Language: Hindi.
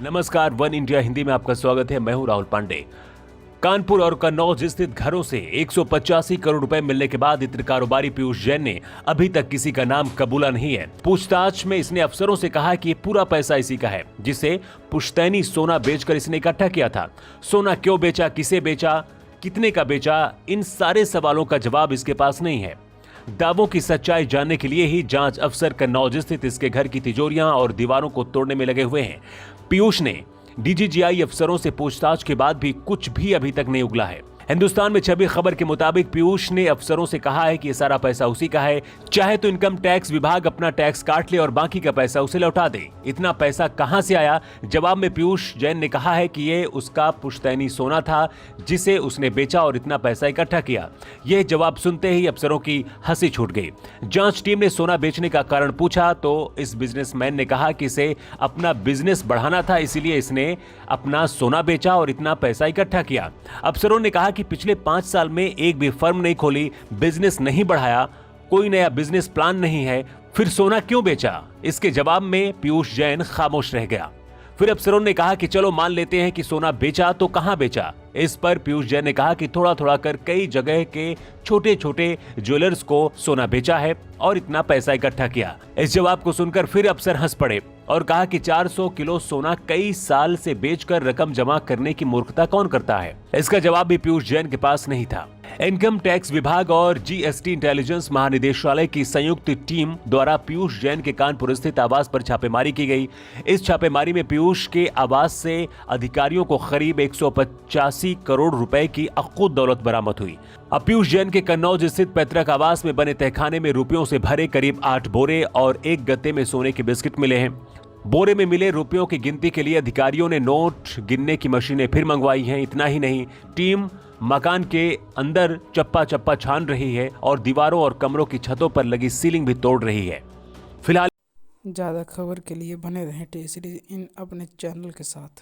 नमस्कार, वन इंडिया हिंदी में आपका स्वागत है। मैं हूं राहुल पांडे। कानपुर और कन्नौज स्थित घरों से 185 करोड़ रुपए मिलने के बाद इत्र कारोबारी पीयूष जैन ने अभी तक किसी का नाम कबूला नहीं है। पूछताछ में इसने अफसरों से कहा कि ये पूरा पैसा इसी का है, जिसे पुश्तैनी सोना बेचकर इसने इकट्ठा किया था। सोना क्यों बेचा, किसे बेचा, कितने का बेचा, इन सारे सवालों का जवाब इसके पास नहीं है। दावों की सच्चाई जानने के लिए ही जांच अफसर कन्नौज स्थित इसके घर की तिजोरियां और दीवारों को तोड़ने में लगे हुए हैं। पीयूष ने डीजीजीआई अफसरों से पूछताछ के बाद भी कुछ भी अभी तक नहीं उगला है। हिंदुस्तान में छपी खबर के मुताबिक पीयूष ने अफसरों से कहा है कि ये सारा पैसा उसी का है, चाहे तो इनकम टैक्स विभाग अपना टैक्स काट ले और बाकी का पैसा उसे लौटा दे। इतना पैसा कहां से आया? जवाब में पीयूष जैन ने कहा है कि ये उसका पुश्तैनी सोना था जिसे उसने बेचा और इतना पैसा इकट्ठा किया। यह जवाब सुनते ही अफसरों की हंसी छूट गई। जांच टीम ने सोना बेचने का कारण पूछा तो इस बिजनेसमैन ने कहा कि इसे अपना बिजनेस बढ़ाना था, इसीलिए इसने अपना सोना बेचा और इतना पैसा इकट्ठा किया। अफसरों ने कहा कि पिछले 5 साल में एक भी फर्म नहीं खोली, बिजनेस नहीं बढ़ाया, कोई नया बिजनेस प्लान नहीं है, फिर सोना क्यों बेचा? इसके जवाब में पीयूष जैन खामोश रह गया। फिर अफसरों ने कहा कि चलो मान लेते हैं कि सोना बेचा, तो कहां बेचा? इस पर पीयूष जैन ने कहा कि थोड़ा थोड़ा कर कई जगह के छोटे छोटे ज्वेलर्स को सोना बेचा है और इतना पैसा इकट्ठा किया। इस जवाब को सुनकर फिर अफसर हंस पड़े और कहा कि 400 किलो सोना कई साल से बेचकर रकम जमा करने की मूर्खता कौन करता है? इसका जवाब भी पीयूष जैन के पास नहीं था। इनकम टैक्स विभाग और जीएसटी इंटेलिजेंस महानिदेशालय की संयुक्त टीम द्वारा पीयूष जैन के कानपुर स्थित आवास पर छापेमारी की गई। इस छापेमारी में पीयूष के आवास से अधिकारियों को करीब 185 करोड़ रुपए की अक्कूत दौलत बरामद हुई। अब पीयूष जैन के कन्नौज स्थित पैतृक आवास में बने तहखाने में रुपयों से भरे करीब 8 बोरे और एक गत्ते में सोने के बिस्किट मिले हैं। बोरे में मिले रुपयों की गिनती के लिए अधिकारियों ने नोट गिनने की मशीनें फिर मंगवाई हैं। इतना ही नहीं, टीम मकान के अंदर चप्पा चप्पा छान रही है और दीवारों और कमरों की छतों पर लगी सीलिंग भी तोड़ रही है। फिलहाल ज़्यादा खबर के लिए बने रहें टी सीरीज इन अपने चैनल के साथ।